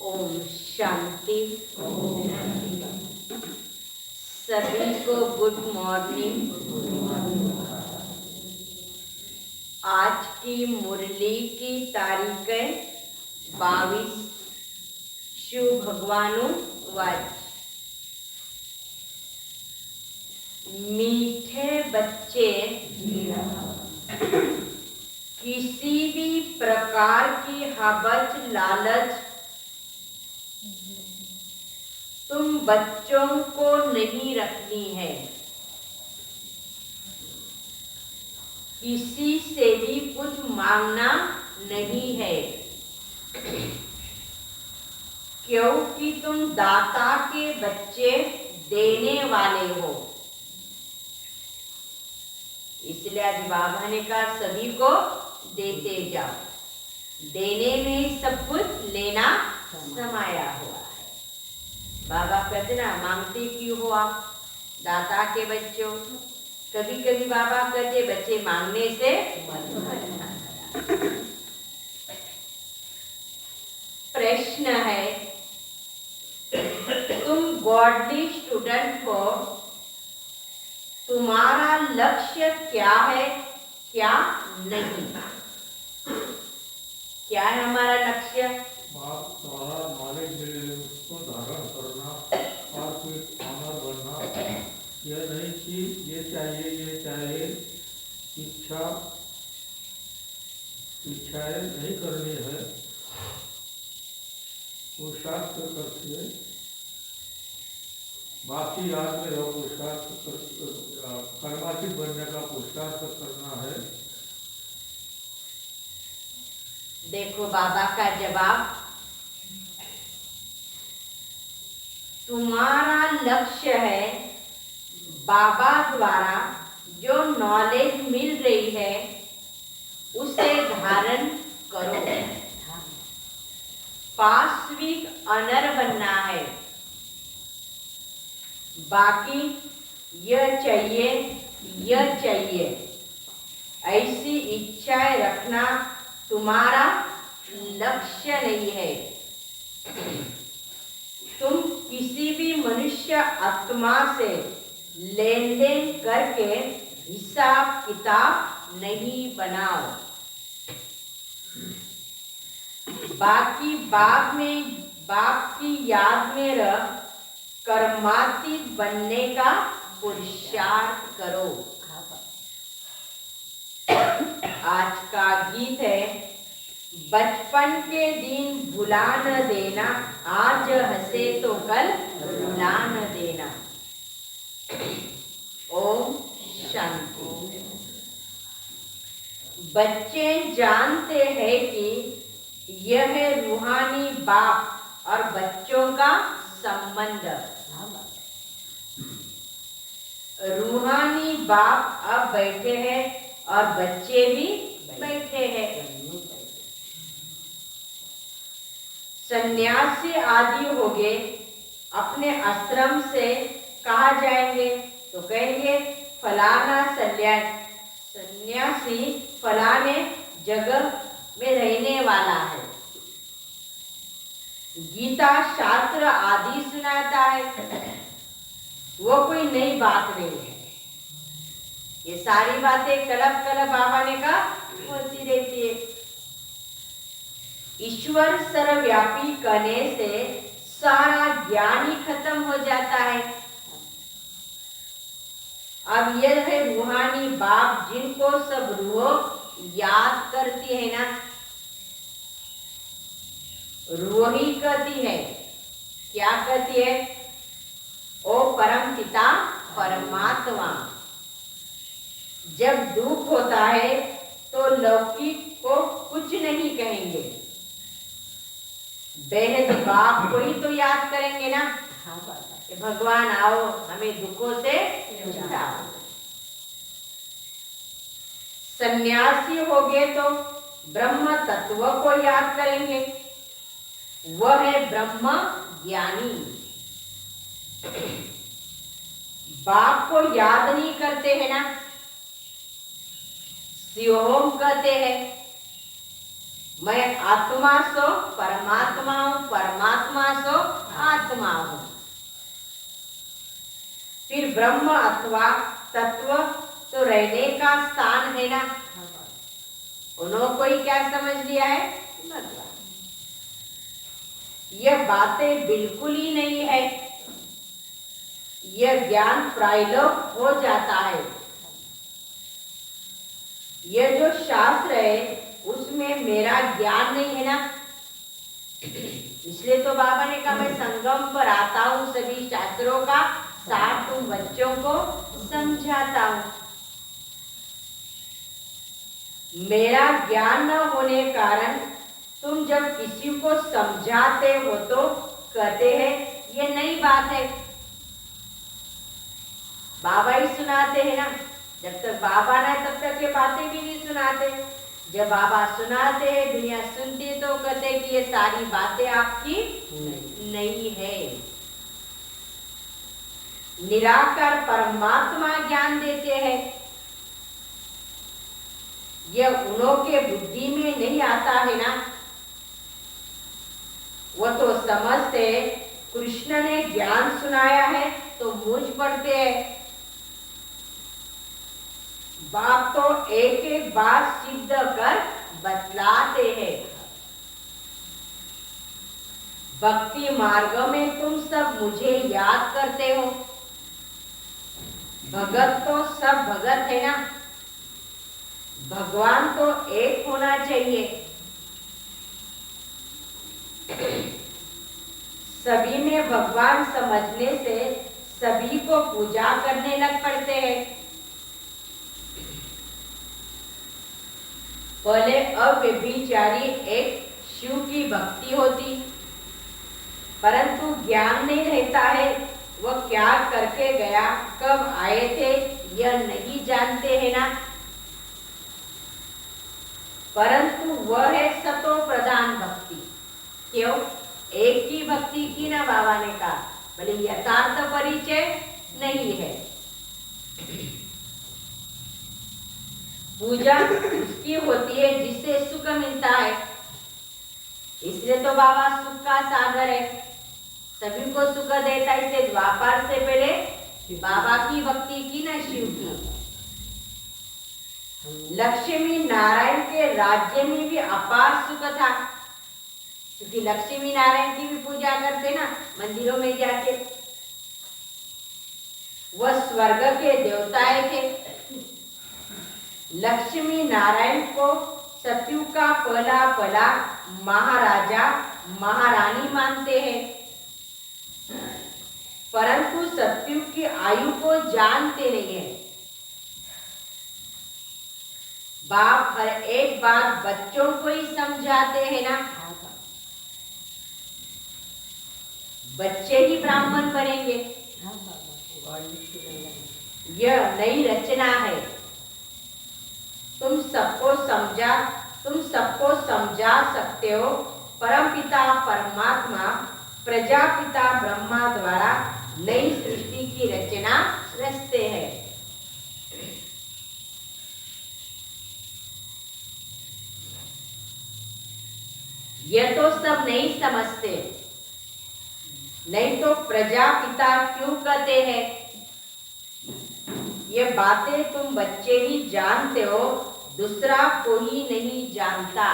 ओम शांति। सभी को good morning. आज की मुरली की तारीख है 22 शिव भगवानु वाच। मीठे बच्चे किसी भी प्रकार की हवस लालच तुम बच्चों को नहीं रखनी है। किसी से भी कुछ मांगना नहीं है, क्योंकि तुम दाता के बच्चे देने वाले हो। इसलिए आज बाबा ने कहा सभी को देते जाओ। देने में सब कुछ लेना समाया हुआ है। बाबा कहते ना, मांगते क्यों हो आप दाता के बच्चों। कभी कभी बाबा कहते बच्चे मांगने से प्रश्न है, तुम गॉडली स्टूडेंट हो, तुम्हारा लक्ष्य क्या है क्या नहीं। क्या है हमारा लक्ष्य? तुम्हारा मालिक मिले उसको धारण करना और फिर ऑनर बनना। यह नहीं कि ये चाहिए इच्छाएं नहीं करनी है। पुरुषार्थ करके बाकी याद में रहो। पुरुषार्थ कर्मातीत बनने का पुरुषार्थ करना है। देखो बाबा का जवाब, तुम्हारा लक्ष्य है बाबा द्वारा जो नॉलेज मिल रही है उसे धारण करो। पाश्विक अनर बनना है। बाकी यह चाहिए ऐसी इच्छाएं रखना तुम्हारा लक्ष्य नहीं है। तुम किसी भी मनुष्य आत्मा से लेन देन करके हिसाब किताब नहीं बनाओ। बाकी बाप की याद में रह कर्मातीत बनने का पुरुषार्थ करो। आज का गीत है, बचपन के दिन भुला न देना, आज हंसे तो कल रुला न देना। ओम शांति। बच्चे जानते हैं कि यह है रूहानी बाप और बच्चों का संबंध। रूहानी बाप अब बैठे हैं और बच्चे भी बैठे हैं। सन्यासी आदि हो गए, अपने आश्रम से कहा जाएंगे तो कहेंगे फलाना सन्यासी फलाने जगह में रहने वाला है। गीता शास्त्र आदि सुनाता है, वो कोई नई बात नहीं है। ये सारी बातें कलब बाबा ने कहा होती रहती है। ईश्वर सर्वव्यापी कहने से सारा ज्ञान ही खत्म हो जाता है। अब यह है रूहानी बाप जिनको सब रूह याद करती है ना, रूह ही कहती है। क्या कहती है? ओ परम पिता परमात्मा। जब दुख होता है तो लौकिक को कुछ नहीं कहेंगे, बेहद बाप को ही तो याद करेंगे ना। कि भगवान आओ हमें दुखों से छुड़ाओ। सन्यासी हो गए तो ब्रह्म तत्व को याद करेंगे, वह है ब्रह्म ज्ञानी। बाप को याद नहीं करते हैं ना, शिवोम कहते हैं मैं आत्मा सो परमात्मा हूं, परमात्मा सो आत्मा हूं। फिर ब्रह्म अथवा तत्व तो रहने का स्थान है ना, उन्होंने कोई क्या समझ लिया है? भगवान। यह बातें बिल्कुल ही नहीं है, यह ज्ञान प्रायलोक हो जाता है। यह जो शास्त्र है उसमें मेरा ज्ञान नहीं है ना, इसलिए तो बाबा ने कहा मैं संगम पर आता हूँ, सभी शास्त्रों का सार तुम बच्चों को समझाता हूँ। मेरा ज्ञान न होने कारण तुम जब किसी को समझाते हो तो कहते हैं ये नई बात है। बाबा ही सुनाते हैं ना, जब तक बाबा ना तब तक ये बातें भी नहीं सुनाते। जब बाबा सुनाते हैं दुनिया सुनती है तो कहते हैं कि ये सारी बातें आपकी नहीं है। निराकार परमात्मा ज्ञान देते हैं, यह उन्हों के बुद्धि में नहीं आता है ना। वो तो समझते कृष्ण ने ज्ञान सुनाया है तो मुझ पढ़ते हैं। बाप तो एक एक बात सिद्ध कर बतलाते हैं। भक्ति मार्ग में तुम सब मुझे याद करते हो। भगत तो सब भगत है ना, भगवान तो एक होना चाहिए। सभी में भगवान समझने से सभी को पूजा करने लग पड़ते हैं। पहले अव्यभिचारी एक शिव की भक्ति होती, परंतु ज्ञान नहीं रहता है। वह क्या करके गया, कब आए थे, यह नहीं जानते हैं ना। परंतु वह है सतो प्रधान भक्ति। क्यों? एक ही भक्ति की ना बाबा ने कहा, बोले यथार्थ परिचय नहीं है। पूजा उसकी होती है जिससे सुख मिलता है। इसलिए तो बाबा सुख का सागर है, सभी को सुख देता है। इसे द्वापर से पहले बाबा की भक्ति की ना, शिव की। लक्ष्मी नारायण के राज्य में भी अपार सुख था, क्योंकि लक्ष्मी नारायण की भी पूजा करते ना मंदिरों में जाके। वह स्वर्ग के देवताएं थे। लक्ष्मी नारायण को सत्यु का पला पला महाराजा महारानी मानते हैं, परंतु सत्यु की आयु को जानते नहीं है। बाप हर एक बात बच्चों को ही समझाते हैं ना। बच्चे ही ब्राह्मण बनेंगे, यह नई रचना है। तुम सबको समझा सकते हो। परमपिता परमात्मा प्रजापिता ब्रह्मा द्वारा नई सृष्टि की रचना रचते हैं। यह तो सब नहीं समझते, नहीं तो प्रजापिता क्यों कहते हैं। ये बातें तुम बच्चे ही जानते हो, दूसरा कोई नहीं जानता।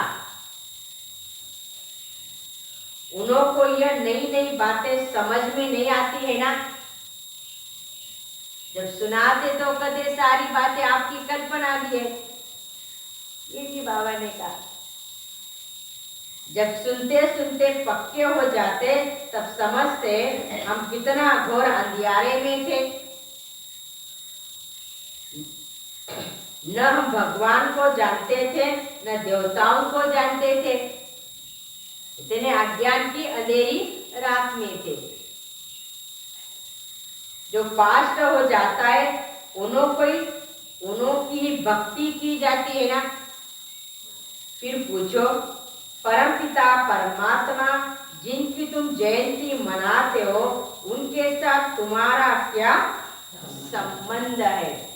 उन्हों को यह नई नई बातें समझ में नहीं आती है ना। जब सुनाते तो कहते सारी बातें आपकी कल्पना भी है, ये भी बाबा ने कहा। जब सुनते सुनते पक्के हो जाते तब समझते हम कितना घोर अंधियारे में थे। न हम भगवान को जानते थे, न देवताओं को जानते थे। इतने अज्ञान की अंधेरी रात में थे। जो पास्ट हो जाता है उन्हों की भक्ति की जाती है ना। फिर पूछो, परमपिता परमात्मा जिनकी तुम जयंती मनाते हो, उनके साथ तुम्हारा क्या संबंध है?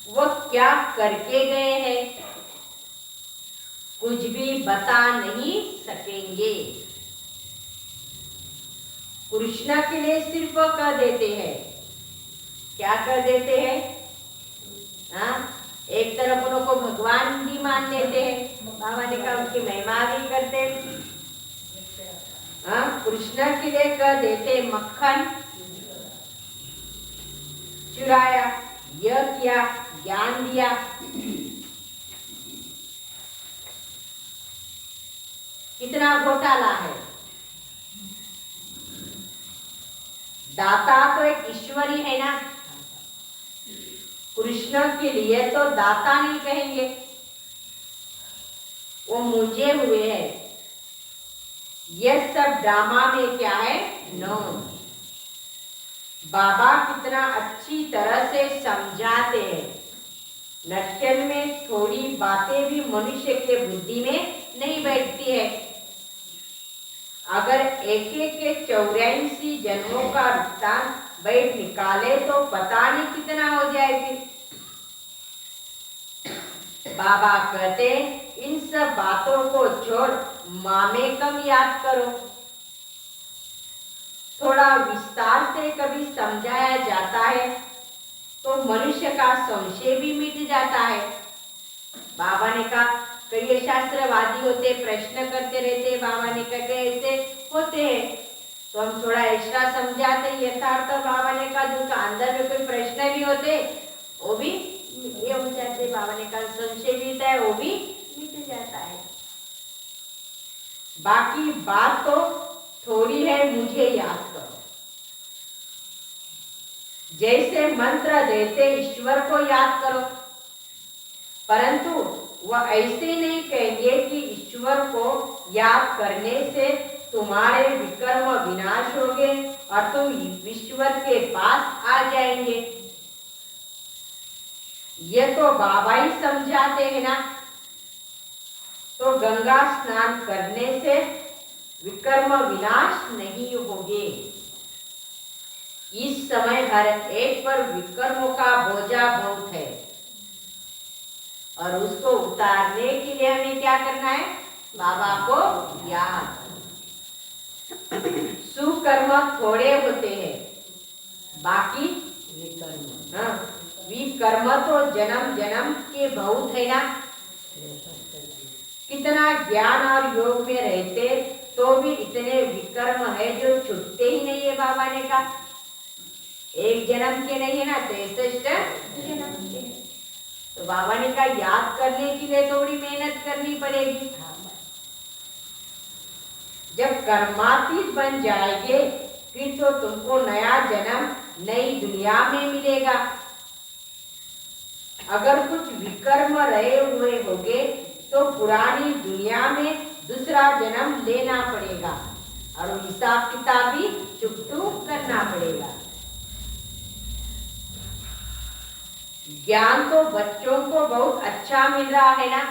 वो क्या करके गए हैं, कुछ भी बता नहीं सकेंगे। कृष्ण के लिए सिर्फ कह देते हैं, क्या कर देते हैं? हाँ, एक तरफ उन्हों को भगवान भी मान लेते हैं, बाबा ने कहा उनकी महिमा भी करते हैं। हाँ, कृष्ण के लिए कह देते मक्खन चुराया, यह किया, ज्ञान दिया। कितना घोटाला है। दाता तो एक ईश्वर ही है ना। कृष्ण के लिए तो दाता नहीं कहेंगे, वो मुझे हुए है। यह सब ड्रामा में क्या है? नो। बाबा कितना अच्छी तरह से समझाते हैं। नटशल में थोड़ी बातें भी मनुष्य के बुद्धि में नहीं बैठती है। अगर एक एक के 84 जन्मों का वृत्तांत बैठ निकाले तो पता नहीं कितना हो जाए। फिर बाबा कहते इन सब बातों को छोड़ मामेकम याद करो। थोड़ा विस्तार से कभी समझाया जाता है तो मनुष्य का संशय भी मिट जाता है। बाबा ने कहा कई शास्त्रवादी होते, प्रश्न करते रहते, बाबा ने कहा ऐसे होते हैं तो हम थोड़ा एक्स्ट्रा समझाते यथार्थ। बाबा ने कहा जिनका अंदर में कोई प्रश्न भी होते वो भी ये हो जाते। बाबा ने कहा संशय भी होता है वो भी मिट जाता है। बाकी बात तो थोड़ी है, मुझे याद करो। जैसे मंत्र देते ईश्वर को याद करो, परंतु वह ऐसे नहीं कहेंगे कि ईश्वर को याद करने से तुम्हारे विकर्म विनाश होंगे और तुम ईश्वर के पास आ जाएंगे। ये तो बाबा ही समझाते हैं ना। तो गंगा स्नान करने से विकर्म विनाश नहीं होंगे। इस समय हर एक पर विकर्मों का बोझा बहुत है और उसको उतारने के लिए हमें क्या करना है? बाबा को याद। सुकर्म थोड़े होते हैं, बाकी विकर्म। हाँ, विकर्म तो जन्म जन्म के बहुत है ना। कितना ज्ञान और योग में रहते तो भी इतने विकर्म है जो छूटते ही नहीं है। बाबा ने कहा एक जन्म के नहीं है ना, 63 जन्म के हैं। तो बाबा ने कहा याद करने के लिए थोड़ी मेहनत करनी पड़ेगी। जब कर्मातीत बन जाएंगे फिर तो तुमको नया जन्म नई दुनिया में मिलेगा। अगर कुछ विकर्म रहे हुए होंगे तो पुरानी दुनिया में दूसरा जन्म लेना पड़ेगा और हिसाब किताब भी चुकतू करना पड़ेगा। ज्ञान तो बच्चों को बहुत अच्छा मिल रहा है ना।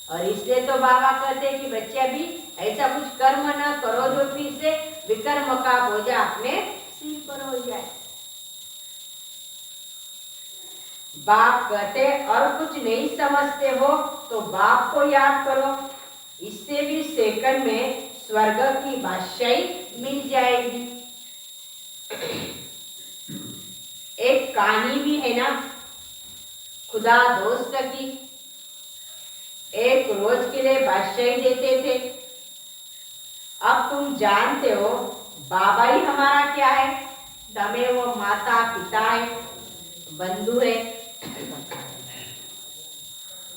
और इसलिए तो बाबा कहते हैं कि बच्चे अभी ऐसा कुछ कर्म न करो जो फिर से विकर्म का बोझा अपने सिर पर हो जाए। बाप कहते और कुछ नहीं समझते हो तो बाप को याद करो, इससे भी सेकंड में स्वर्ग की बादशाही मिल जाएगी। एक कहानी भी है ना खुदा दोस्त की। एक रोज के लिए बादशाही देते थे। अब तुम जानते हो बाबा ही हमारा क्या है? तमें वो माता पिता है, बंधु है।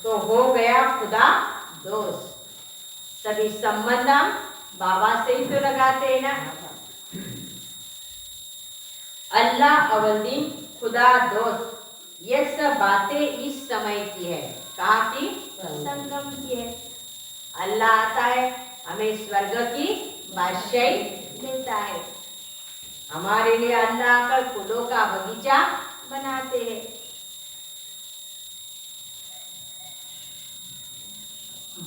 तो हो गया खुदा दोस्त। सभी संबंध हम बाबा से ही तो लगाते हैं ना। अल्लाह अवल्दीन खुदा दोस्त, ये सब बातें इस समय की है। कहा कि संगम की है। अल्लाह आता है, हमें स्वर्ग की बादशाही देता है। हमारे लिए अल्लाह आकर फूलों का बगीचा बनाते हैं।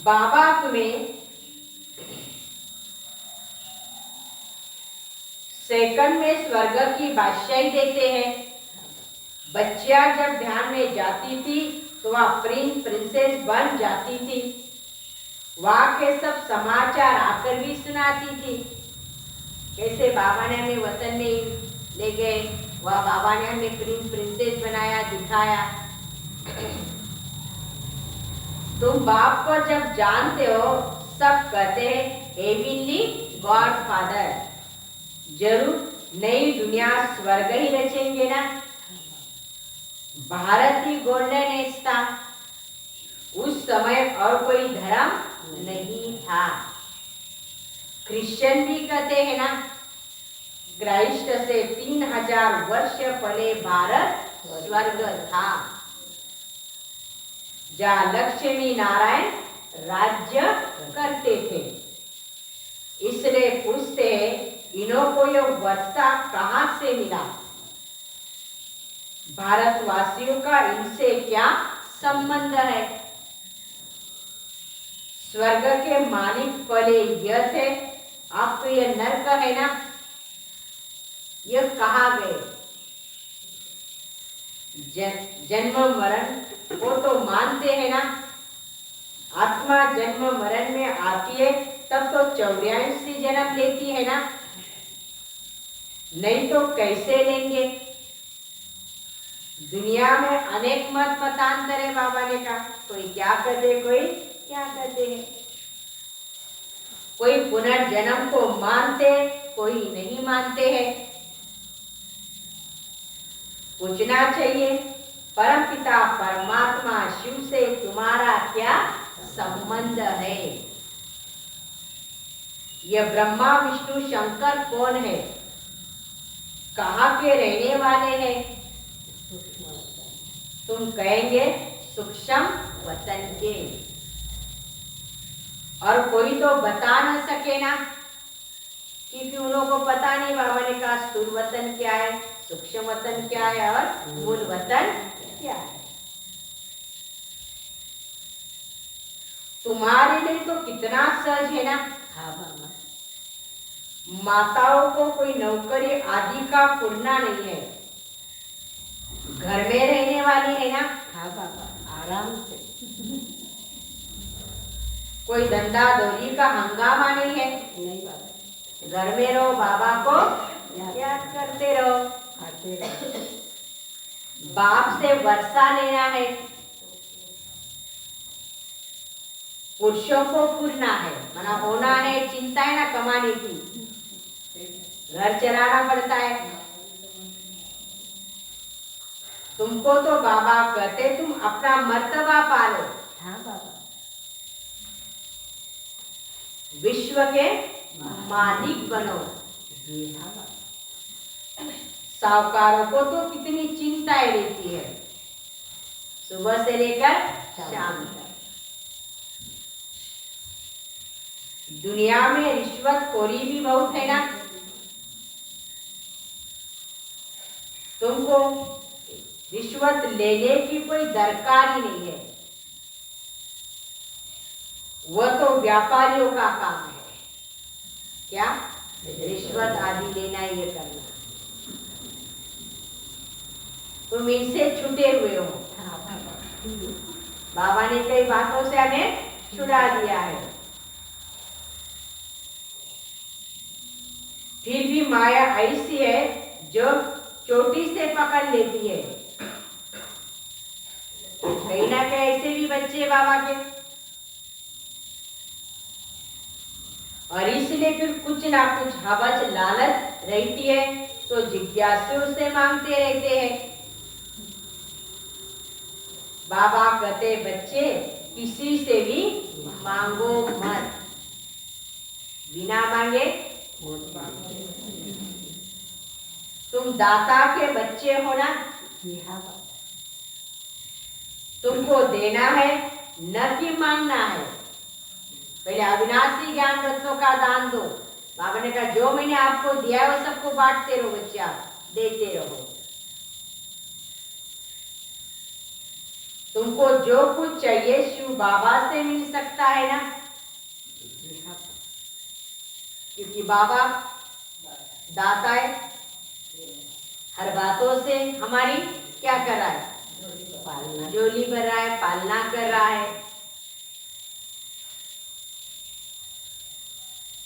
बाबा तुम्हें सेकंड में स्वर्ग की बादशाही देते हैं। बच्चियां जब ध्यान में जाती थी तो वह प्रिंस प्रिंसेस बन जाती थी। वहाँ के सब समाचार आकर भी सुनाती थी। कैसे बाबा ने हमें वतन में ले गए, वह बाबा ने हमें प्रिंस प्रिंसेस बनाया, दिखाया। तुम बाप को जब जानते हो सब कहते हैं हेवनली गॉड फादर, जरूर नई दुनिया स्वर्ग ही रचेंगे ना। भारत ही गोल्डन एज था। उस समय और कोई धर्म नहीं था। क्रिश्चियन भी कहते हैं ना क्राइस्ट से 3000 वर्ष पहले भारत स्वर्ग था, जहाँ लक्ष्मी नारायण राज्य करते थे। इसलिए पूछते हैं इन्हों को यह वर्षा कहाँ से मिला? भारतवासियों का इनसे क्या संबंध है? स्वर्ग के मालिक पहले यह थे, अब तो यह नरक है ना। यह कहा गए जन्म मरण वो तो मानते हैं ना। आत्मा जन्म मरण में आती है तब तो 84 जन्म लेती है ना, नहीं तो कैसे लेंगे? दुनिया में अनेक मत मतांतर है। बाबा ने कहा कोई क्या कहते, कोई क्या कहते हैं। कोई पुनर्जन्म को मानते, कोई नहीं मानते हैं। पूछना चाहिए परमपिता परमात्मा शिव से तुम्हारा क्या संबंध है? यह ब्रह्मा विष्णु शंकर कौन है? कहाँ के रहने वाले हैं? तुम कहेंगे सूक्ष्म वतन के। और कोई तो बता न सके ना, क्योंकि उन लोगों को पता नहीं। बाबा ने कहा स्थूल वतन क्या है, सूक्ष्म वतन क्या है और मूल वतन क्या है। तुम्हारे लिए तो कितना सहज है ना। हाँ बाबा। माताओं को कोई नौकरी आदि का पुरना नहीं है, घर में रहने वाली है ना। हाँ बाबा, आराम से। कोई धंधा दौरी का हंगामा नहीं है। नहीं बाबा, घर में रहो, बाबा को याद करते रहो, आते रहो। बाप से वर्षा लेना है। पुरुषों को पुरना है, मना होना है, चिंता है ना कमाने की, घर चलाना पड़ता है। तुमको तो बाबा कहते तुम अपना मर्तबा पालो, हाँ बाबा, विश्व के मालिक बनो। जी हाँ बाबा। साहूकारों को तो कितनी चिंताएं रहती है, सुबह से लेकर शाम तक। दुनिया में रिश्वतखोरी भी बहुत है ना। तुमको रिश्वत लेने की कोई दरकार ही नहीं है, वह तो व्यापारियों का काम है। क्या रिश्वत आदि लेना, ये करना। तुम इनसे छूटे हुए हो। हाँ बाबा। बाबा ने कई बातों से हमें छुड़ा दिया है। फिर भी माया ऐसी है जो चोटी से पकड़ लेती है। कहीं ना कहीं ऐसे भी बच्चे बाबा के, और इसलिए फिर कुछ ना कुछ हवस लालच रहती है, तो जिज्ञासु से मांगते रहते हैं। बाबा कहते बच्चे किसी से भी मांगो मत, बिना मांगे। तुम दाता के बच्चे हो ना, जी हाँ बाबा। तुमको देना है न कि मांगना है। पहले अविनाशी ज्ञान रत्नों का दान दो। बाबा ने कहा जो मैंने आपको दिया है वो सबको बांटते रहो, बच्चा देते रहो। तुमको जो कुछ चाहिए शिव बाबा से मिल सकता है ना, क्योंकि बाबा दाता है। हर बातों से हमारी क्या कर रहा है, पालना। जोली भर रहा है, पालना कर रहा है।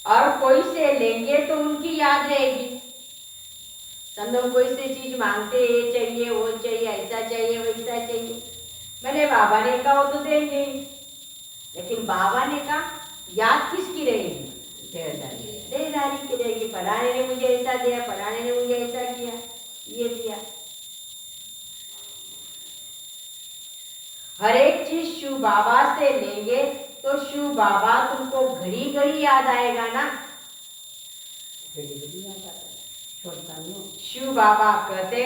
और कोई से लेंगे तो उनकी याद रहेगी। समझो कोई से चीज मांगते, ये चाहिए वो चाहिए, ऐसा चाहिए वैसा चाहिए, मैंने बाबा ने कहा वो तो देंगे ही, लेकिन बाबा ने कहा याद किसकी रहेगी, देदारी की रहेगी। फलाने ने मुझे ऐसा दिया, फलाने ने मुझे ऐसा किया, ये दिया। हर एक चीज शिव बाबा से लेंगे तो शिव बाबा तुमको घड़ी घड़ी याद आएगा ना। शिव बाबा कहते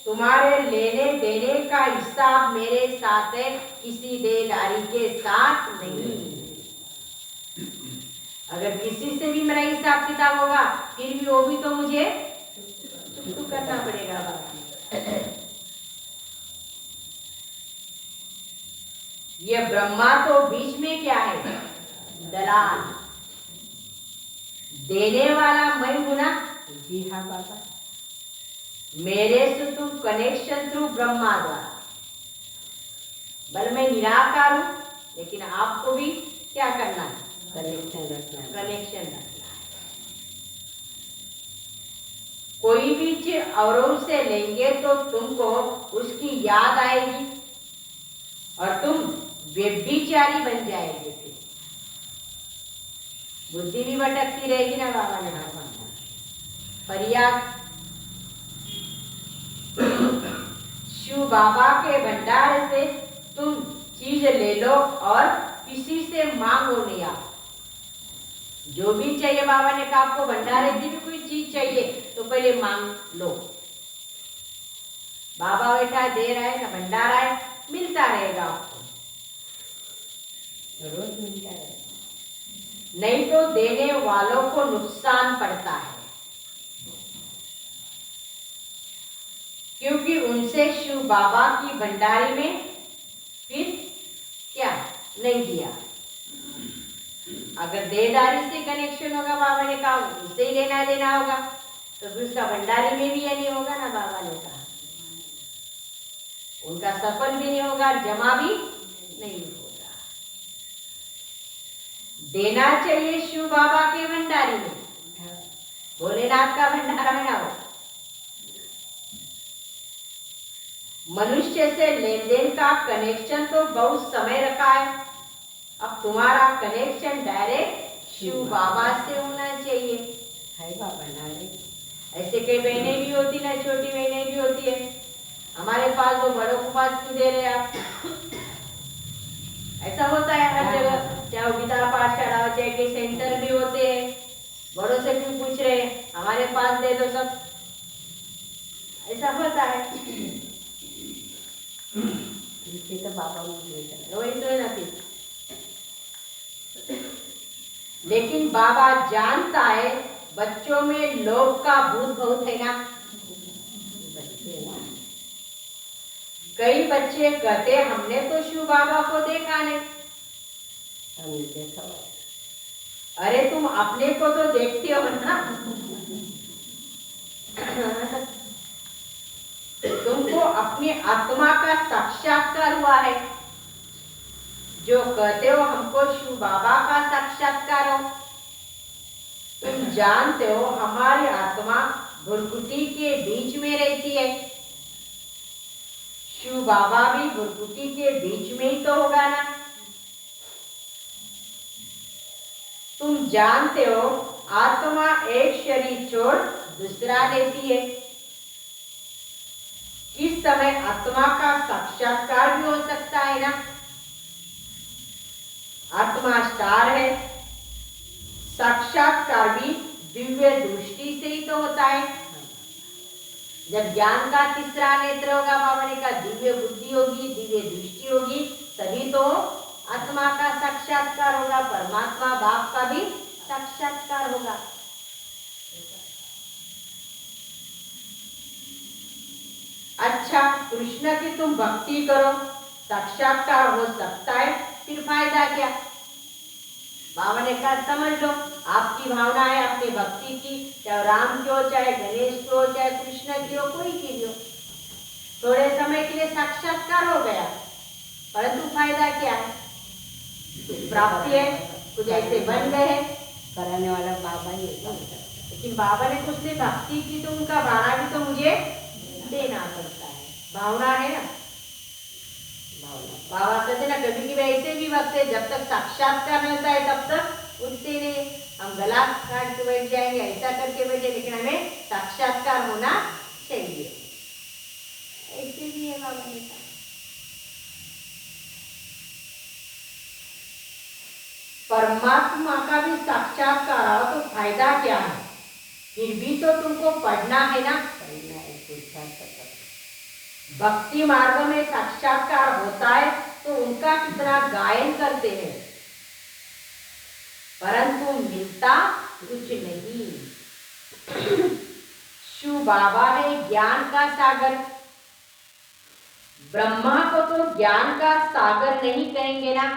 तुम्हारे लेने देने का हिसाब मेरे साथ है, किसी देदारी के साथ नहीं। अगर किसी से भी मेरा हिसाब किताब होगा, फिर भी वो भी तो मुझे चुप करना पड़ेगा बाबा। ये ब्रह्मा तो बीच में क्या है, दलाल। देने वाला मैं हूं ना। जी हाँ बाबा। मेरे से तुम कनेक्शन थ्रू ब्रह्मा द्वारा, बल मैं निराकार हूं, लेकिन आपको भी क्या करना है, कनेक्शन रखना है। कनेक्शन रखना है। कोई भी चीज औरों से लेंगे तो तुमको उसकी याद आएगी और तुम व्यभिचारी बन जाएंगे। फिर बुद्धि भी भटकती रहेगी ना। बाबा ने कहा फरियाद शिव बाबा के भंडार से तुम चीज ले लो और किसी से मांगो नहीं। आप जो भी चाहिए, बाबा ने कहा आपको भंडारे की भी कोई चीज चाहिए तो पहले मांग लो। बाबा बैठा दे रहा है ना, भंडारा है, मिलता रहेगा आपको। रोज मिलता है। नहीं तो देने वालों को नुकसान पड़ता है, क्योंकि उनसे शिव बाबा की भंडारी में फिर क्या नहीं दिया। अगर देदारी से कनेक्शन होगा, बाबा ने कहा उससे ही लेना देना होगा, तो फिर उसका भंडारी में भी ये नहीं होगा ना। बाबा ने कहा उनका सफल भी नहीं होगा, जमा भी नहीं होगा। देना चाहिए शिव बाबा के भंडारी में, भोलेनाथ का भंडारा ना हो। मनुष्य से लेन देन का कनेक्शन तो बहुत समय रखा है, अब तुम्हारा कनेक्शन डायरेक्ट शिव बाबा से होना चाहिए। है बाबा नारे ऐसे कई बहनें भी होती ना, छोटी बहनें भी होती है, हमारे पास वो बड़ों को पास क्यों दे रहे आप। ऐसा होता है हर जगह, चाहे गीता पाठशाला हो, चाहे के सेंटर भी होते हैं, बड़ों से क्यों पूछ रहे हैं, हमारे पास दे दो सब, ऐसा होता है। इसे तो बाबा मुझे वही तो है ना फिर। लेकिन बाबा जानता है बच्चों में लोभ का भूत बहुत है ना। बच्चे ना कई बच्चे कहते हमने तो शिव बाबा को देखा नहीं। हम देखा अरे तुम अपने को तो देखते हो ना। तुमको अपनी आत्मा का साक्षात्कार हुआ है, जो कहते हो हमको शिव बाबा का साक्षात्कार हो। तुम जानते हो हमारी आत्मा भुरकुटी के बीच में रहती है, शिव बाबा भी भुरकुटी के बीच में ही तो होगा ना। तुम जानते हो आत्मा एक शरीर छोड़ दूसरा लेती है, इस समय आत्मा का साक्षात्कार भी हो सकता है ना। आत्मा स्टार है, साक्षात्कार भी दिव्य दृष्टि से ही तो होता है। जब ज्ञान का तीसरा नेत्र होगा, बाबा ने कहा दिव्य बुद्धि होगी, दिव्य दृष्टि होगी, तभी तो आत्मा का साक्षात्कार होगा, परमात्मा बाप का भी साक्षात्कार होगा। अच्छा, कृष्ण की तुम भक्ति करो, साक्षात्कार हो सकता है, फिर फायदा क्या। बाबा ने कहा समझ लो, आपकी भावना है अपनी भक्ति की, चाहे राम की हो, चाहे गणेश की हो, चाहे कृष्ण की हो, कोई की भी हो, थोड़े समय के लिए साक्षात्कार हो गया, परंतु फायदा क्या है। प्राप्ति है, कुछ ऐसे बन गए हैं, कराने वाला बाबा ही है। लेकिन बाबा ने कुछ ने भक्ति की तो उनका भाड़ा भी तो मुझे देना पड़ता है, भावना है ना। बाबा कहते ना कभी कभी ऐसे भी वक्त है जब तक साक्षात्कार नहीं होता है तब तक उठते नहीं, हम गला काट के बैठ जाएंगे, ऐसा करके बैठे, लेकिन हमें साक्षात्कार होना चाहिए। ऐसे भी है बाबा ने कहा। परमात्मा का भी साक्षात्कार हो तो फायदा क्या है, फिर भी तो तुमको पढ़ना है ना। भक्ति मार्ग में साक्षात्कार होता है तो उनका कितना गायन करते हैं, परंतु मिलता कुछ नहीं। शिव बाबा है ज्ञान का सागर, ब्रह्मा को तो ज्ञान का सागर नहीं कहेंगे ना,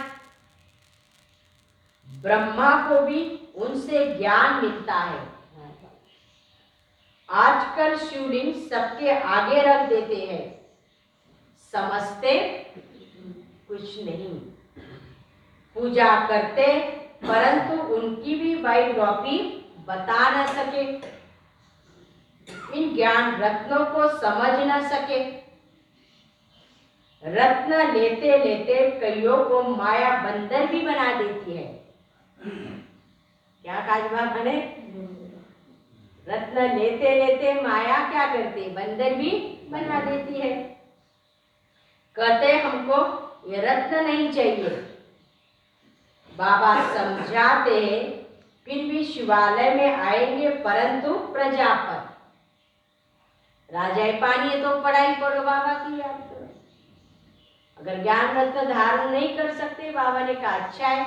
ब्रह्मा को भी उनसे ज्ञान मिलता है। आजकल शिवलिंग सबके आगे रख देते हैं, समझते कुछ नहीं, पूजा करते परंतु उनकी भी बायोग्राफी बता न सके, इन ज्ञान रत्नों को समझ न सके। रत्न लेते लेते कईयों को माया बंदर भी बना देती है। क्या काजबा बने, रत्न लेते लेते माया क्या करती, बंदर भी बना देती है। कहते हमको ये रत्न नहीं चाहिए, बाबा समझाते हैं, फिर भी शिवालय में आएंगे परंतु प्रजापत राजा पानी तो पढ़ाई पढ़ो बाबा की याद करो। अगर ज्ञान रत्न धारण नहीं कर सकते, बाबा ने कहा अच्छा है,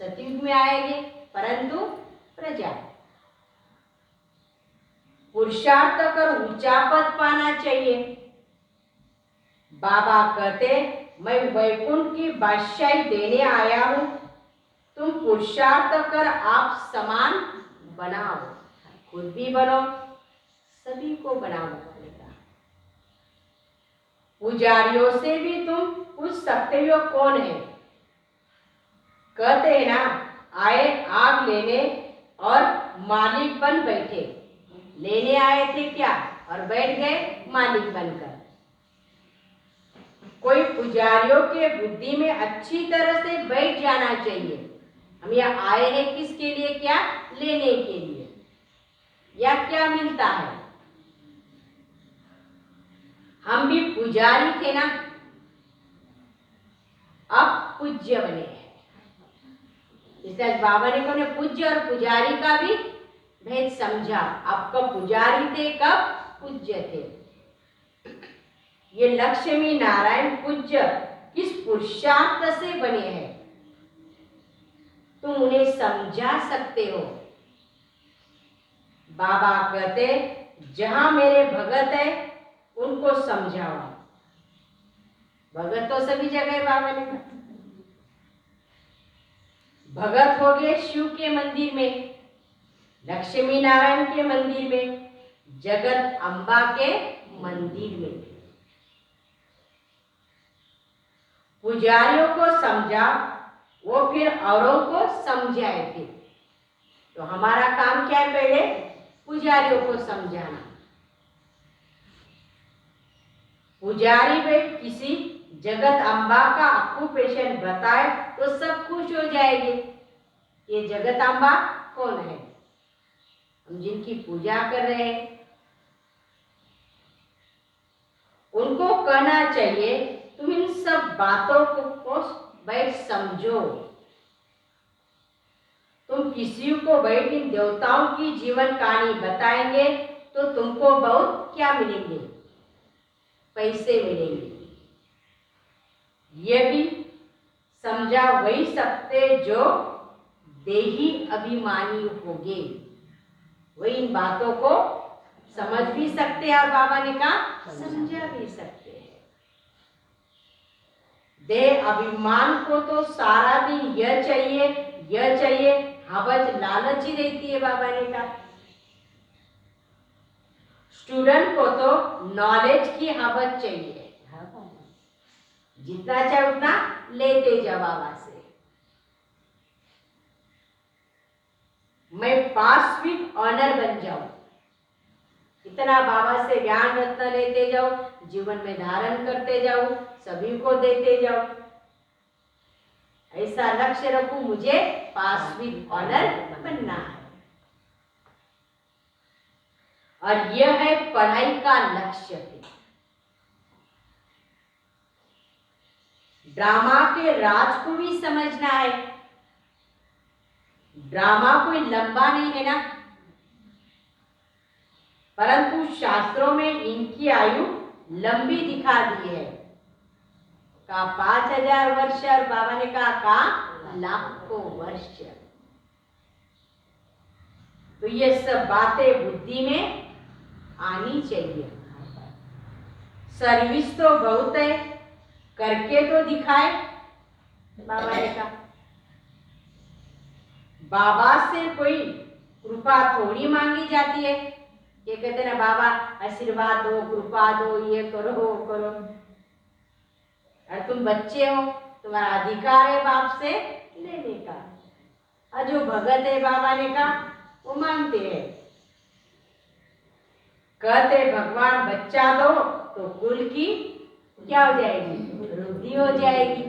सतयुग में आएंगे, परंतु प्रजा पुरुषार्थ कर ऊंचा पद पाना चाहिए। बाबा कहते मैं वैकुंठ की बादशाही देने आया हूं, तुम पुरुषार्थ कर आप समान बनाओ, खुद भी बनो, सभी को बनाना पड़ेगा। पुजारियों से भी तुम पूछ सकते हो कौन है। कहते हैं ना, आए आग लेने और मालिक बन बैठे। लेने आए थे क्या और बैठ गए मालिक बनकर। कोई पुजारियों के बुद्धि में अच्छी तरह से बैठ जाना चाहिए। हम यहाँ आए हैं किसके लिए? क्या लेने के लिए, या क्या मिलता है? हम भी पुजारी थे ना, अब पूज्य बने हैं। इसलिए बाबा ने कहा पूज्य और पुजारी का भी भेद समझा। आप कब पुजारी थे, कब पूज्य थे। ये लक्ष्मी नारायण पूज्य किस पुरुषार्थ से बने हैं, तुम उन्हें समझा सकते हो। बाबा कहते जहां मेरे भगत है उनको समझाओ। भगत तो सभी जगह बाबा ने कहा। भगत हो गए शिव के मंदिर में, लक्ष्मी नारायण के मंदिर में, जगत अम्बा के मंदिर में। पुजारियों को समझा, वो फिर औरों को समझाए थे। तो हमारा काम क्या है? पहले पुजारियों को समझाना। पुजारी भाई किसी जगत अम्बा का ऑक्यूपेशन बताए तो सब खुश हो जाएंगे। ये जगत अम्बा कौन है? हम जिनकी पूजा कर रहे हैं उनको कहना चाहिए तुम इन सब बातों को बैठ समझो। तुम किसी को बैठ इन देवताओं की जीवन कहानी बताएंगे तो तुमको बहुत क्या मिलेंगे? पैसे मिलेंगे। ये भी समझा वही सकते जो देही अभिमानी होंगे, वही इन बातों को समझ भी सकते हैं और बाबा ने कहा समझा भी सकते हैं। देह अभिमान को तो सारा दिन यह चाहिए, हवस लालच ही रहती है। बाबा ने कहा स्टूडेंट को तो नॉलेज की हवस चाहिए, जितना चाहे उतना लेते जाओ बाबा से। मैं पास विद ऑनर बन जाऊं, इतना बाबा से ज्ञान रत्न लेते जाओ, जीवन में धारण करते जाओ, सभी को देते जाओ। ऐसा लक्ष्य रखूं, मुझे पास विद ऑनर बनना है। और यह है पढ़ाई का लक्ष्य। ड्रामा के राज को भी समझना है। ड्रामा कोई लंबा नहीं है ना, परंतु शास्त्रों में इनकी आयु लंबी दिखा दी है। कहा 5000 वर्ष और बाबा ने कहा लाखों वर्ष। तो ये सब बातें बुद्धि में आनी चाहिए। सर्विस तो बहुत है, करके तो दिखाए। बाबा ने कहा बाबा से कोई कृपा थोड़ी मांगी जाती है। ये कहते ना बाबा आशीर्वाद दो, कृपा दो, ये करो वो करो। और तुम बच्चे हो, तुम्हारा अधिकार है बाप से लेने का। और जो भगत है बाबा ने कहा वो मांगते हैं। कहते भगवान बच्चा दो तो कुल की क्या हो जाएगी? वृद्धि हो जाएगी।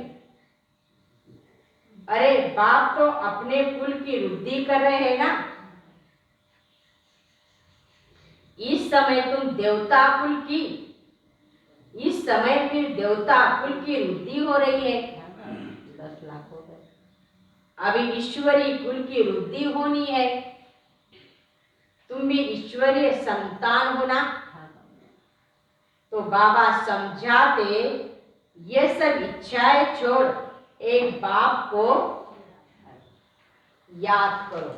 अरे बाप तो अपने कुल की वृद्धि कर रहे हैं ना। इस समय तुम देवता कुल की, इस समय फिर देवता कुल की वृद्धि हो रही है। 10 लाख हो गए। अभी ईश्वरीय कुल की वृद्धि होनी है। तुम भी ईश्वरीय संतान होना। तो बाबा समझाते ये सब इच्छाएं छोड़ एक बाप को याद करो।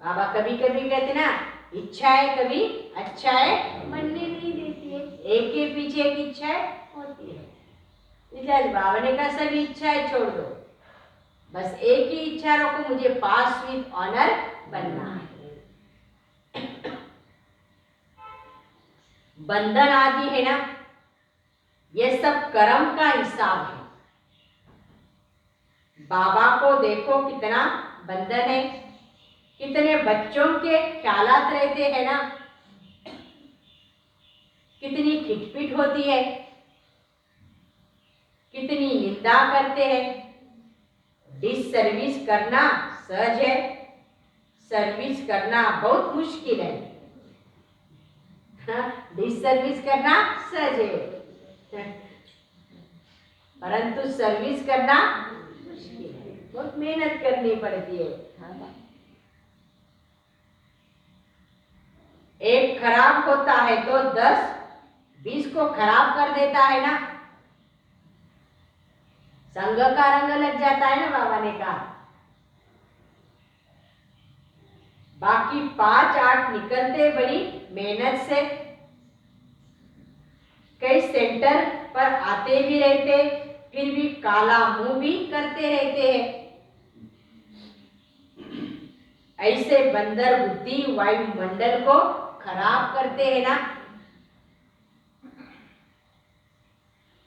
बाबा कभी कभी कहते ना, इच्छाएं कभी अच्छाएं मन ने नहीं देती है, एक के पीछे एक इच्छाएं होती है। इसलिए आज बाबा ने कहा सभी इच्छाएं छोड़ दो, बस एक ही इच्छा रखो, मुझे पास विद ऑनर बनना है। बंधन आदि है ना, ये सब कर्म का हिसाब है। बाबा को देखो कितना बंधन है, कितने बच्चों के ख्यालात रहते हैं ना, कितनी खिटपिट होती है, कितनी निंदा करते हैं। डिससर्विस करना सहज है, सर्विस करना बहुत मुश्किल है। डिससर्विस करना सहज है, परंतु सर्विस करना मुश्किल है, बहुत मेहनत करनी पड़ती है। एक खराब होता है तो 10-20 को खराब कर देता है ना। संग का रंग लग जाता है ना, बाबा ने कहा। बाकी 5-8 निकलते बड़ी मेहनत से, कई सेंटर पर आते भी रहते, फिर भी काला मुंह भी करते रहते हैं। ऐसे बंदर बुद्धि वायुमंडल को खराब करते हैं ना।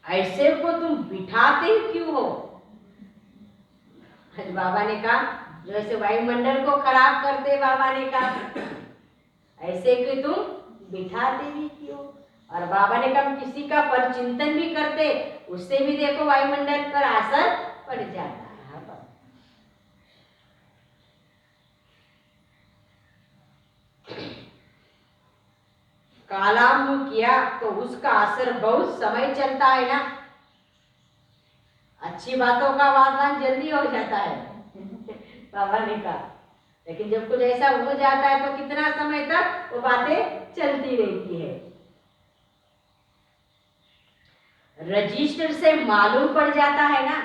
ऐसे को तुम बिठाते क्यों हो? आज बाबा ने कहा, जो ऐसे वायुमंडल को खराब करते, बाबा ने कहा ऐसे कि तुम बिठाते भी क्यों? और बाबा ने कहा किसी का परचिंतन भी करते, उससे भी देखो वायुमंडल पर असर पड़ जाता है। काला मुंह किया तो उसका असर बहुत समय चलता है ना। अच्छी बातों का वादवान जल्दी हो जाता है बाबा ने कहा, लेकिन जब कुछ ऐसा हो जाता है तो कितना समय तक वो बातें चलती रहती है। रजिस्टर से मालूम पड़ जाता है ना।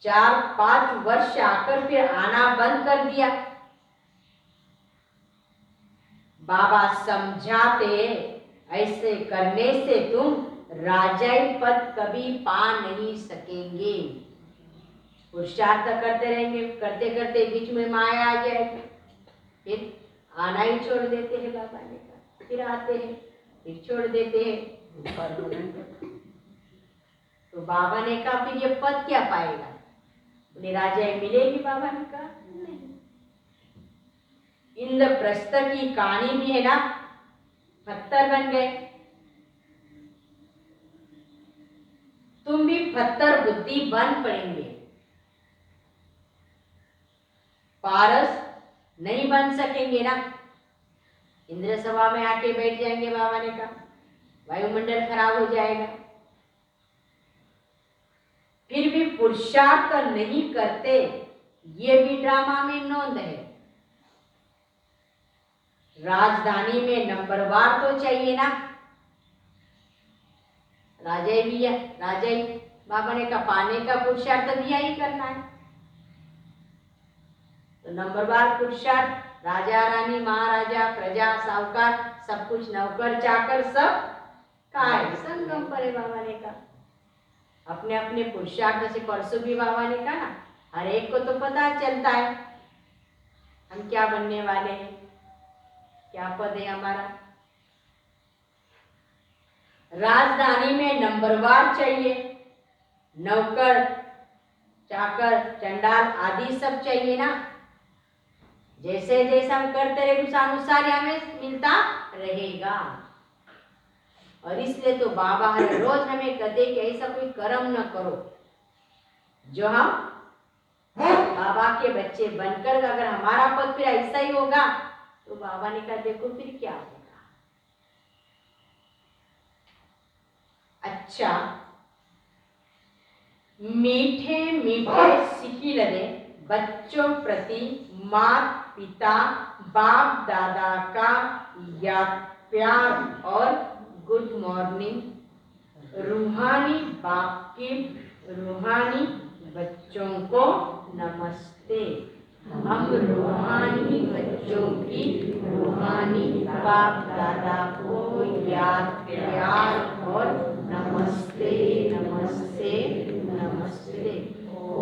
4-5 वर्ष आकर फिर आना बंद कर दिया। बाबा समझाते, ऐसे करने से तुम राजाई पद कभी पा नहीं सकेंगे। पुरुषार्थ करते रहेंगे, करते करते बीच में माया आ जाएगी, फिर आना ही छोड़ देते हैं। बाबा ने कहा फिर आते हैं, फिर छोड़ देते हैं। तो बाबा ने कहा फिर ये पद क्या पाएगा? उन्हें राजाई मिलेगी? बाबा ने कहा नहीं। इंद्रप्रस्थ की कहानी भी है ना, पत्थर बन गए। तुम भी पत्थर बुद्धि बन पड़ेंगे, पारस नहीं बन सकेंगे ना। इंद्र सभा में आके बैठ जाएंगे, बाबा ने कहा वायुमंडल खराब हो जाएगा। फिर भी पुरुषार्थ नहीं करते, ये भी ड्रामा में नोंद है। राजधानी में नंबरवार तो चाहिए ना। राजाई भी है, राजाई बाबा ने कहा पाने का पुरुषार्थ भी यही करना है। तो नंबरवार पुरुषार्थ, राजा रानी महाराजा प्रजा साहूकार सब कुछ, नौकर चाकर सब काय संगम पर है। बाबा ने कहा अपने अपने पुरुषार्थ से, परसों भी बाबा ने कहा ना, हर एक को तो पता चलता है हम क्या बनने वाले हैं, क्या पद है हमारा। राजधानी में नंबरवार चाहिए, नौकर चाकर चंडाल आदि सब चाहिए ना। जैसे जैसे हम करते रहे उस अनुसार हमें मिलता रहेगा। और इसलिए तो बाबा हर रोज हमें कहते कि ऐसा कोई कर्म न करो जो हम बाबा के बच्चे बनकर, अगर हमारा पद फिर ऐसा ही होगा तो बाबा ने कहा देखो फिर क्या होगा। अच्छा, मीठे मीठे सिकिलदे बच्चों प्रति माता पिता बाप दादा का याद प्यार और गुड मॉर्निंग, रूहानी बाप की रूहानी बच्चों को नमस्ते। हम रूहानी बच्चों की रूहानी बाप दादा को याद प्यार और नमस्ते नमस्ते नमस्ते।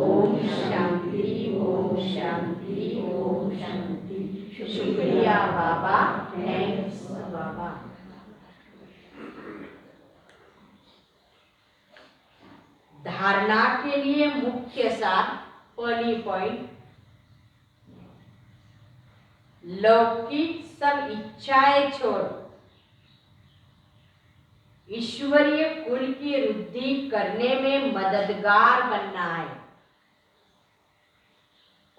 ओम शांति ओम शांति ओम शांति। शुक्रिया बाबा, थैंक्स बाबा। धारणा के लिए मुख्य सार, पहली पॉइंट, लौकिक सब इच्छाएं छोड़ ईश्वरीय कुल की वृद्धि करने में मददगार बनना है।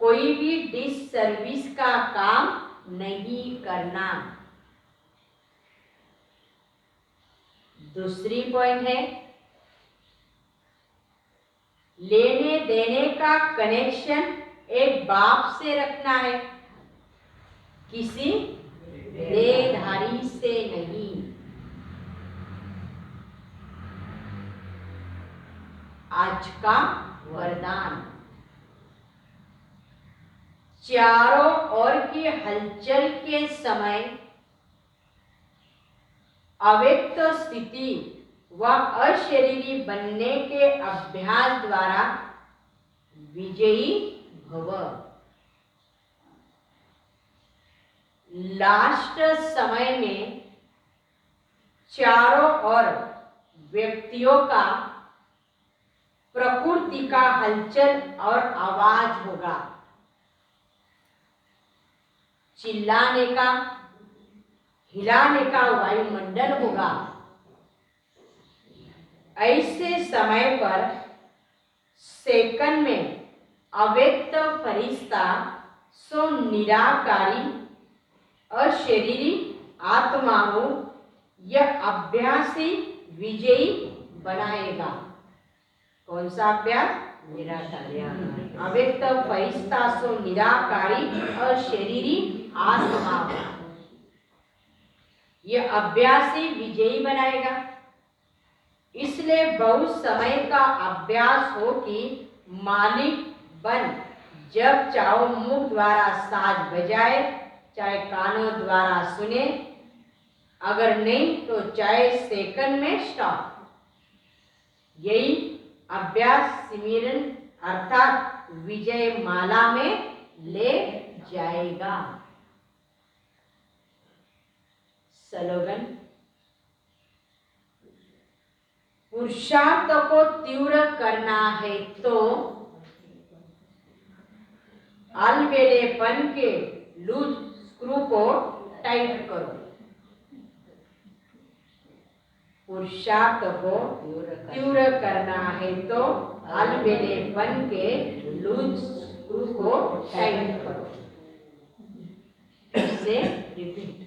कोई भी डिससर्विस का काम नहीं करना। दूसरी पॉइंट है, लेने देने का कनेक्शन एक बाप से रखना है, किसी देहधारी से नहीं। आज का वरदान, चारों ओर की हलचल के समय अव्यक्त स्थिति व अशरीरी बनने के अभ्यास द्वारा विजयी भव। लास्ट समय में चारों ओर व्यक्तियों का प्रकृति का हलचल और आवाज होगा, चिल्लाने का, हिलाने का वायुमंडल होगा। ऐसे समय पर सेकंड में अव्यक्त फरिश्ता सो निराकारी अशरीरी आत्माओं यह अभ्यासी विजयी बनाएगा। कौन सा अभ्यास? निराकारी। अव्यक्त फरिश्ता सो निराकारी अशरीरी आत्मा, यह अभ्यासी विजयी बनाएगा। इसलिए बहुत समय का अभ्यास हो कि मालिक बन जब चाहो मुख द्वारा साज बजाए, चाहे कानों द्वारा सुने, अगर नहीं तो चाहे सेकंड में स्टॉप। यही अभ्यास सिमरन अर्थात विजय माला में ले जाएगा। स्लोगन, पुरुषार्थ को तीव्र करना है तो अलबेलेपन के लूज स्क्रू को टाइट करो। पुरुषार्थ को तीव्र करना है तो अलबेलेपन के लूज स्क्रू को टाइट करो। इससे रिपीट,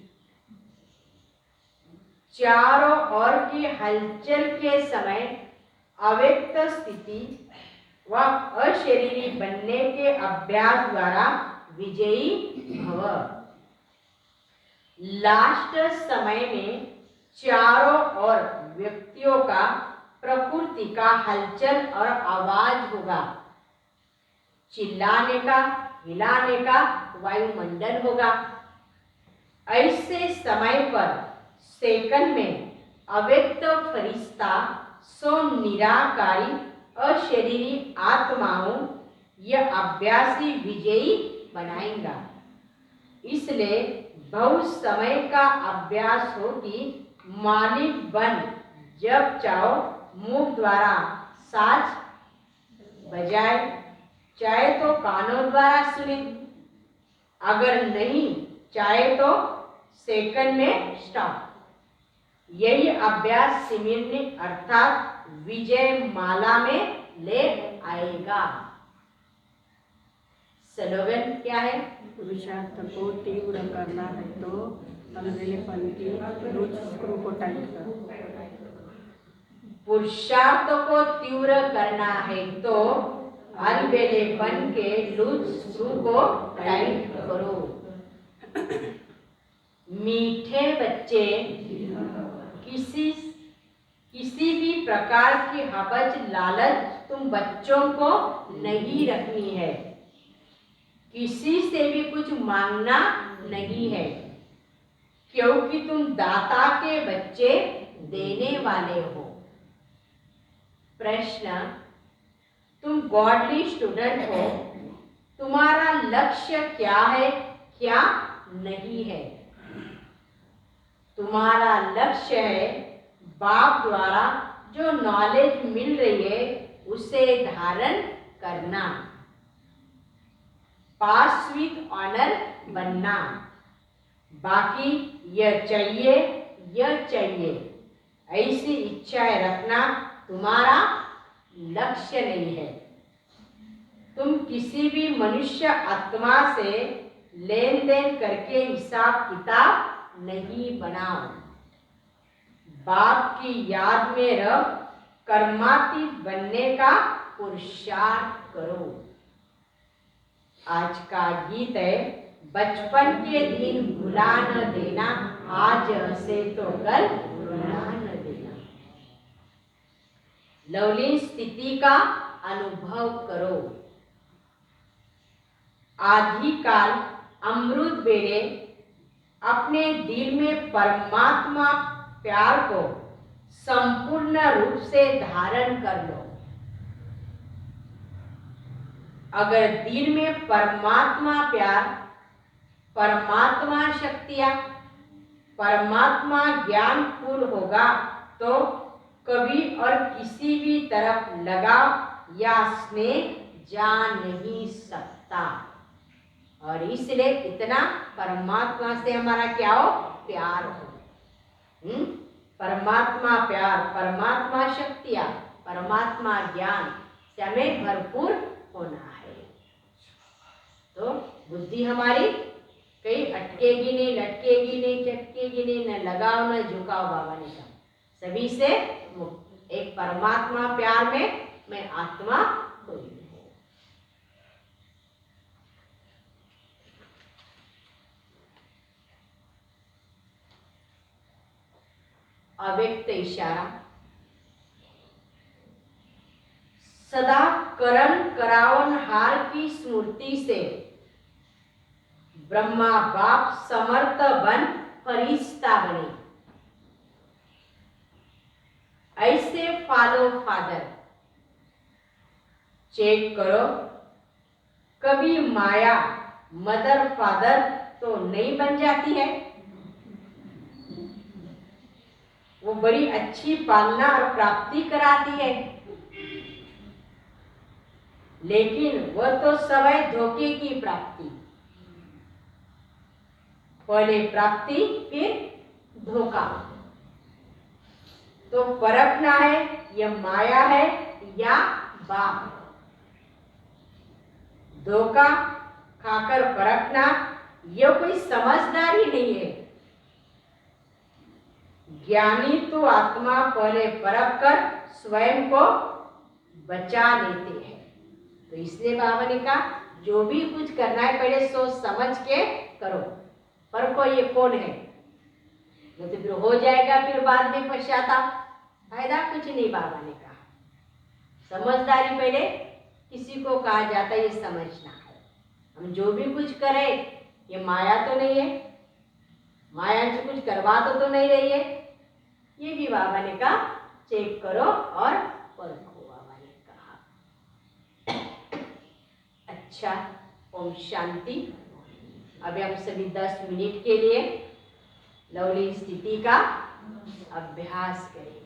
चारों ओर की हलचल के समय अव्यक्त स्थिति व अशरीरी बनने के अभ्यास द्वारा विजयी भव। लास्ट समय में चारों ओर व्यक्तियों का प्रकृति का हलचल और आवाज होगा, चिल्लाने का, हिलाने का वायुमंडल होगा। ऐसे समय पर सेकंड में अव्यक्त फरिश्ता सो निराकारी अशरीरी आत्माओं यह अभ्यासी विजयी बनाएगा। इसलिए बहुत समय का अभ्यास हो कि मालिक बन जब चाहो मुख द्वारा साज बजाए, चाहे तो कानों द्वारा सुने, अगर नहीं चाहे तो सेकंड में स्टॉप। यही अभ्यास सिमरन अर्थात विजय माला में ले आएगा। स्लोगन क्या है? पुरुषार्थ को तीव्र करना है तो अलबेलेपन की लूज स्क्रू को टाइट करो। पुरुषार्थ को तीव्र करना है तो अलबेलेपन के लूज स्क्रू को टाइट करो। मीठे बच्चे किसी किसी भी प्रकार की हवज लालच तुम बच्चों को नहीं रखनी है। किसी से भी कुछ मांगना नहीं है, क्योंकि तुम दाता के बच्चे देने वाले हो। प्रश्न, तुम गॉडली स्टूडेंट हो, तुम्हारा लक्ष्य क्या है, क्या नहीं है? तुम्हारा लक्ष्य है बाप द्वारा जो नॉलेज मिल रही है उसे धारण करना, पास विद ऑनर बनना। बाकी यह चाहिए, यह चाहिए, ऐसी इच्छाएं रखना तुम्हारा लक्ष्य नहीं है। तुम किसी भी मनुष्य आत्मा से लेन देन करके हिसाब किताब नहीं बनाओ। बाप की याद में रह कर्मातीत बनने का पुरुषार्थ करो। आज का गीत है, बचपन के दिन भुला न देना, आज हंसे तो कल रुला न देना। लवलीन स्थिति का अनुभव करो। आदि काल अमृत बेले अपने दिल में परमात्मा प्यार को संपूर्ण रूप से धारण कर लो। अगर दिल में परमात्मा प्यार, परमात्मा शक्तियां, परमात्मा ज्ञान फूल होगा तो कभी और किसी भी तरफ लगाव या स्नेह जा नहीं सकता। और इसलिए इतना परमात्मा से हमारा क्या हो, प्यार हो। परमात्मा प्यार, परमात्मा शक्तियां, परमात्मा ज्ञान से हमें भरपूर होना है। तो बुद्धि हमारी कहीं अटकेगी नहीं, लटकेगी नहीं, चटकेगी नहीं, न लगाव न झुकाव। बाबा ने कहा सभी से मुक्त, एक परमात्मा प्यार में मैं आत्मा हुई हूँ। अव्यक्त इशारा, सदा करण करावनहार की स्मृति से ब्रह्मा बाप समर्थ बन फरिश्ता बने। ऐसे फॉलो फादर चेक करो, कभी माया मदर फादर तो नहीं बन जाती है। वो बड़ी अच्छी पालना और प्राप्ति कराती है, लेकिन वह तो सवै धोखे की प्राप्ति। पहले प्राप्ति फिर धोखा। तो परखना है यह माया है या बाप। धोखा खाकर परखना यह कोई समझदारी नहीं है। ज्ञानी तो आत्मा पहले परख कर स्वयं को बचा लेते हैं। तो इसलिए बाबा ने कहा जो भी कुछ करना है पहले सोच समझ के करो। परखो ये कौन है, नहीं तो फिर हो जाएगा फिर बाद में पश्चाताप, फायदा कुछ नहीं। बाबा ने कहा समझदारी पहले किसी को कहा जाता है, ये समझना है। हम जो भी कुछ करें ये माया तो नहीं है, माया से कुछ करवा तो नहीं रही है। ये भी बाबा ने कहा चेक करो और परखो। बाबा ने कहा अच्छा, ओम शांति। अभी हम सभी 10 मिनट के लिए लवली स्थिति का अभ्यास करें।